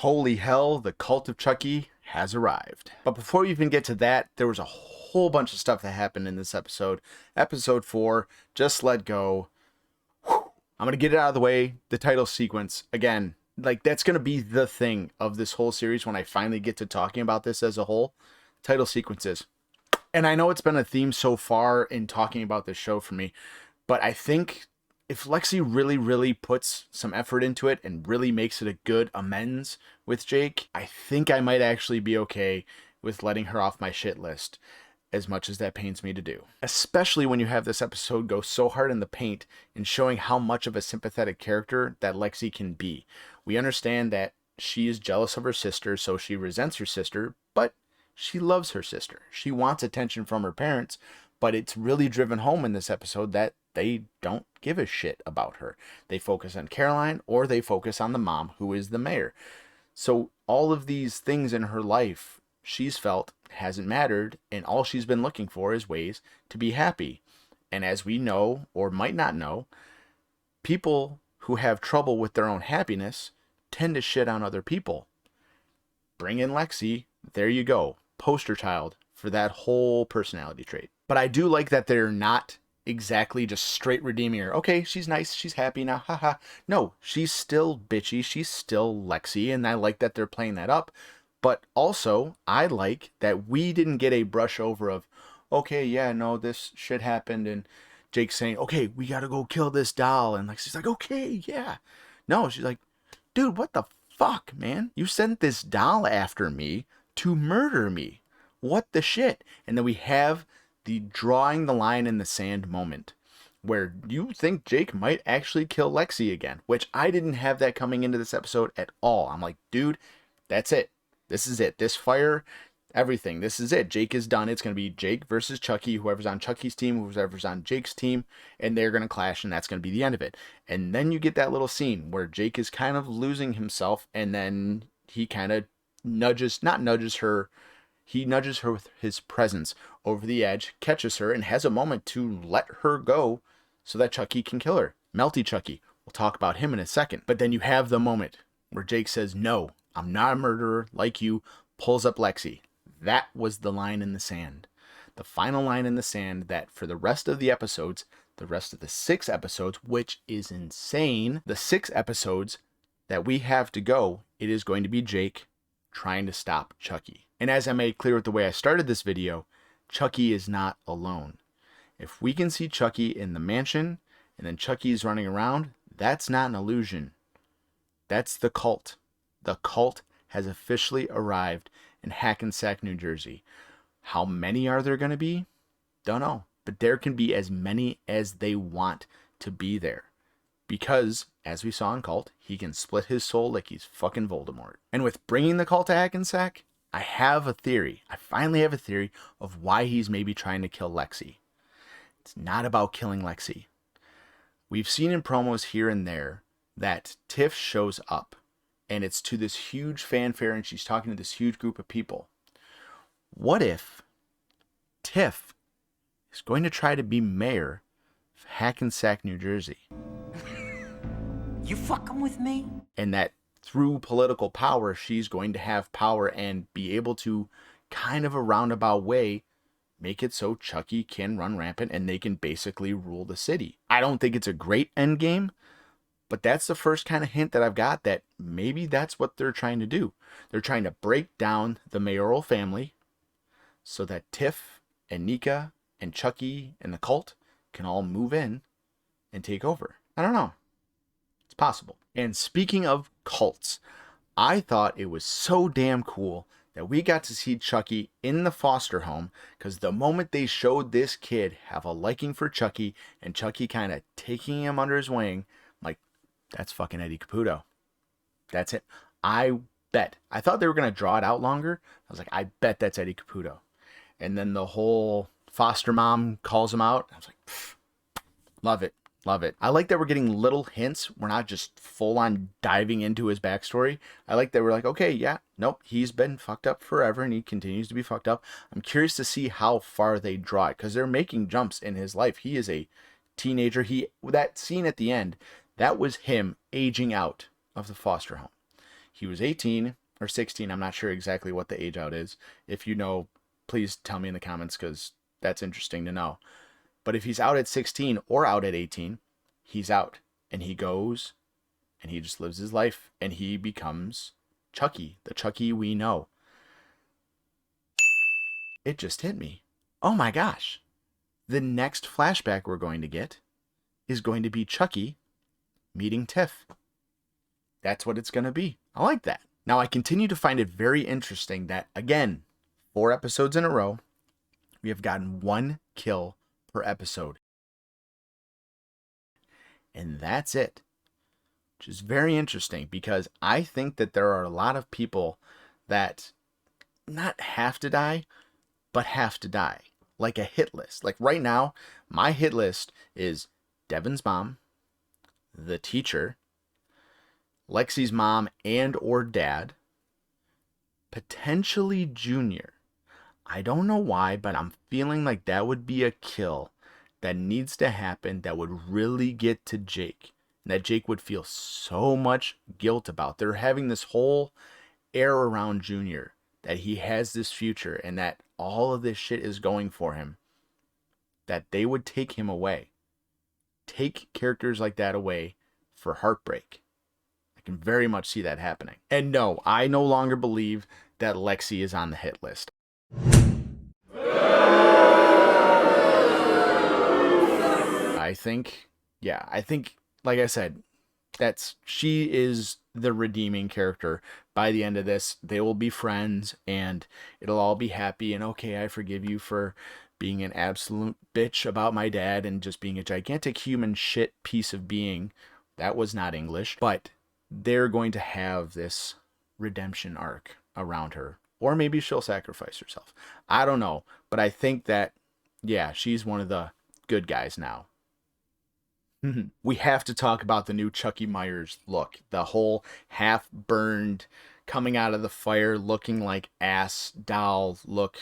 Holy hell, the cult of Chucky has arrived. But before we even get to that, there was a whole bunch of stuff that happened in this episode. Episode 4, Just Let Go. Whew. I'm going to get it out of the way. The title sequence, again, like that's going to be the thing of this whole series when I finally get to talking about this as a whole. Title sequences. And I know it's been a theme so far in talking about this show for me, but I think if Lexy really puts some effort into it and really makes it a good amends with Jake, I think I might actually be okay with letting her off my shit list, as much as that pains me to do. Especially when you have this episode go so hard in the paint in showing how much of a sympathetic character that Lexy can be. We understand that she is jealous of her sister, so she resents her sister, but she loves her sister. She wants attention from her parents, but it's really driven home in this episode that they don't give a shit about her. They focus on Caroline, or they focus on the mom, who is the mayor. So all of these things in her life, she's felt hasn't mattered, and all she's been looking for is ways to be happy. And as we know, or might not know, people who have trouble with their own happiness tend to shit on other people. Bring in Lexy, there you go. Poster child for that whole personality trait. But I do like that they're not exactly just straight redeeming her. Okay, she's nice, she's happy now, haha. No, she's still bitchy, she's still Lexy, and I like that they're playing that up. But also, I like that we didn't get a brush over of, okay, yeah, no, this shit happened, and Jake's saying, okay, we gotta go kill this doll, and Lexi's like, okay, yeah. No, she's like, dude, what the fuck, man? You sent this doll after me to murder me. What the shit? And then we have the drawing the line in the sand moment where you think Jake might actually kill Lexy again, which I didn't have that coming into this episode at all. I'm like, dude, that's it. This is it. This fire, everything. This is it. Jake is done. It's going to be Jake versus Chucky, whoever's on Chucky's team, whoever's on Jake's team, and they're going to clash, and that's going to be the end of it. And then you get that little scene where Jake is kind of losing himself, and then he kind of he nudges her with his presence over the edge, catches her, and has a moment to let her go so that Chucky can kill her. Melty Chucky. We'll talk about him in a second. But then you have the moment where Jake says, no, I'm not a murderer like you, pulls up Lexy. That was the line in the sand. The final line in the sand that for the rest of the episodes, the rest of the 6 episodes, which is insane, the 6 episodes that we have to go, it is going to be Jake trying to stop Chucky. And as I made clear with the way I started this video, Chucky is not alone. If we can see Chucky in the mansion, and then Chucky is running around, that's not an illusion. That's the cult. The cult has officially arrived in Hackensack, New Jersey. How many are there going to be? Don't know. But there can be as many as they want to be there. Because, as we saw in Cult, he can split his soul like he's fucking Voldemort. And with bringing the cult to Hackensack, I have a theory. I finally have a theory of why he's maybe trying to kill Lexy. It's not about killing Lexy. We've seen in promos here and there that Tiff shows up. And it's to this huge fanfare, and she's talking to this huge group of people. What if Tiff is going to try to be mayor of Hackensack, New Jersey? You fucking with me? And that through political power, she's going to have power and be able to, kind of a roundabout way, make it so Chucky can run rampant and they can basically rule the city. I don't think it's a great end game. But that's the first kind of hint that I've got that maybe that's what they're trying to do. They're trying to break down the mayoral family so that Tiff and Nika and Chucky and the cult can all move in and take over. I don't know. It's possible. And speaking of cults, I thought it was so damn cool that we got to see Chucky in the foster home, because the moment they showed this kid have a liking for Chucky and Chucky kind of taking him under his wing, I'm like, that's fucking Eddie Caputo. That's it. I bet. I thought they were going to draw it out longer. I was like, I bet that's Eddie Caputo. And then the whole foster mom calls him out. I was like, love it. Love it. I like that we're getting little hints. We're not just full on diving into his backstory. I like that we're like, okay, yeah, nope, he's been fucked up forever and he continues to be fucked up. I'm curious to see how far they draw it, because they're making jumps in his life. He is a teenager. That scene at the end, that was him aging out of the foster home. he was 18 or 16. I'm not sure exactly what the age out is. If you know, please tell me in the comments, because that's interesting to know. But if he's out at 16 or out at 18, he's out. And he goes and he just lives his life. And he becomes Chucky, the Chucky we know. It just hit me. Oh my gosh. The next flashback we're going to get is going to be Chucky meeting Tiff. That's what it's going to be. I like that. Now, I continue to find it very interesting that, again, 4 episodes in a row, we have gotten 1 kill per episode. And that's it. Which is very interesting, because I think that there are a lot of people that not have to die, but have to die. Like a hit list. Like right now, my hit list is Devin's mom, the teacher, Lexy's mom and or dad, potentially Junior. I don't know why, but I'm feeling like that would be a kill that needs to happen that would really get to Jake. And that Jake would feel so much guilt about. They're having this whole air around Junior that he has this future and that all of this shit is going for him. That they would take him away. Take characters like that away for heartbreak. I can very much see that happening. And no, I no longer believe that Lexy is on the hit list. I think, like I said, she is the redeeming character. By the end of this, they will be friends and it'll all be happy and okay, I forgive you for being an absolute bitch about my dad and just being a gigantic human shit piece of being. That was not English, but they're going to have this redemption arc around her. Or maybe she'll sacrifice herself. I don't know, but I think that, yeah, she's one of the good guys now. We have to talk about the new Chucky Myers look. The whole half-burned, coming out of the fire, looking like ass doll look.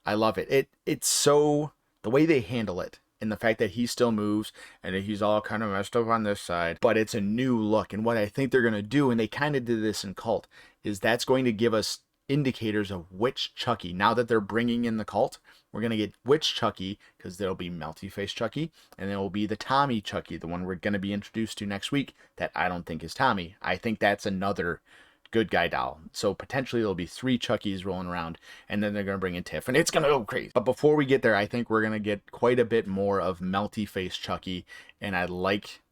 I love it. It's so, the way they handle it, and the fact that he still moves, and he's all kind of messed up on this side, but it's a new look. And what I think they're going to do, and they kind of did this in Cult, is that's going to give us indicators of which Chucky. Now that they're bringing in the Cult, we're going to get which Chucky, because there'll be Melty Face Chucky, and there will be the Tommy Chucky, the one we're going to be introduced to next week, that I don't think is Tommy. I think that's another good guy doll. So potentially there'll be 3 Chuckies rolling around, and then they're going to bring in Tiff, and it's going to go crazy. But before we get there, I think we're going to get quite a bit more of Melty Face Chucky, and I like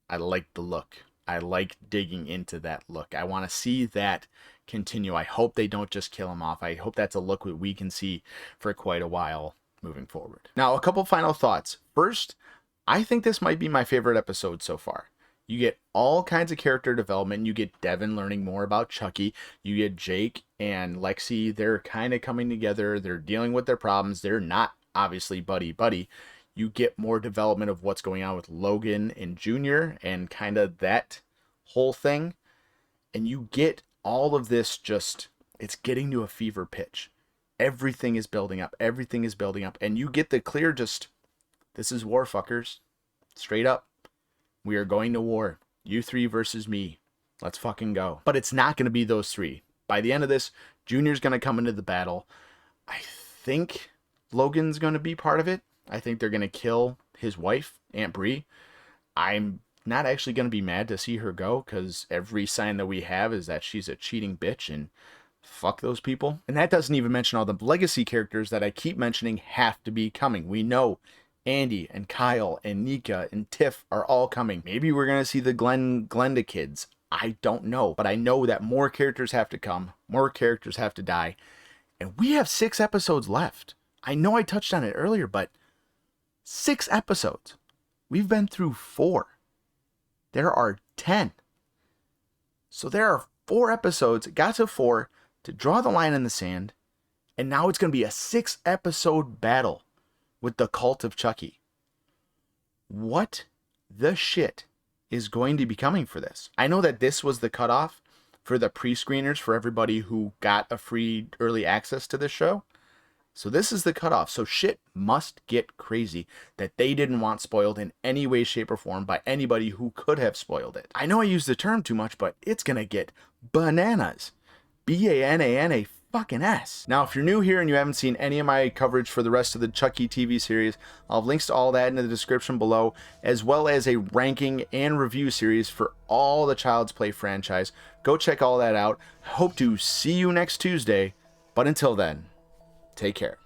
the look. I like digging into that look. I want to see that continue. I hope they don't just kill him off. I hope that's a look that we can see for quite a while moving forward. Now, a couple final thoughts. First, I think this might be my favorite episode so far. You get all kinds of character development. You get Devin learning more about Chucky. You get Jake and Lexy. They're kind of coming together. They're dealing with their problems. They're not obviously buddy-buddy. You get more development of what's going on with Logan and Junior and kind of that whole thing. And you get all of this just, it's getting to a fever pitch. Everything is building up. Everything is building up. And you get the clear just, this is war, fuckers. Straight up. We are going to war. You 3 versus me. Let's fucking go. But it's not going to be those 3. By the end of this, Junior's going to come into the battle. I think Logan's going to be part of it. I think they're going to kill his wife, Aunt Bree. I'm not actually going to be mad to see her go, because every sign that we have is that she's a cheating bitch, and fuck those people. And that doesn't even mention all the legacy characters that I keep mentioning have to be coming. We know Andy and Kyle and Nika and Tiff are all coming. Maybe we're going to see the Glenda kids. I don't know. But I know that more characters have to come. More characters have to die. And we have 6 episodes left. I know I touched on it earlier, but 6 episodes. We've been through 4. There are 10. So there are 4 episodes. It got to 4 to draw the line in the sand. And now it's going to be a 6-episode battle with the Cult of Chucky. What the shit is going to be coming for this? I know that this was the cutoff for the pre-screeners for everybody who got a free early access to this show. So this is the cutoff. So shit must get crazy that they didn't want spoiled in any way, shape, or form by anybody who could have spoiled it. I know I use the term too much, but it's gonna get bananas. B-A-N-A-N-A fucking S. Now, if you're new here and you haven't seen any of my coverage for the rest of the Chucky TV series, I'll have links to all that in the description below, as well as a ranking and review series for all the Child's Play franchise. Go check all that out. Hope to see you next Tuesday, but until then, take care.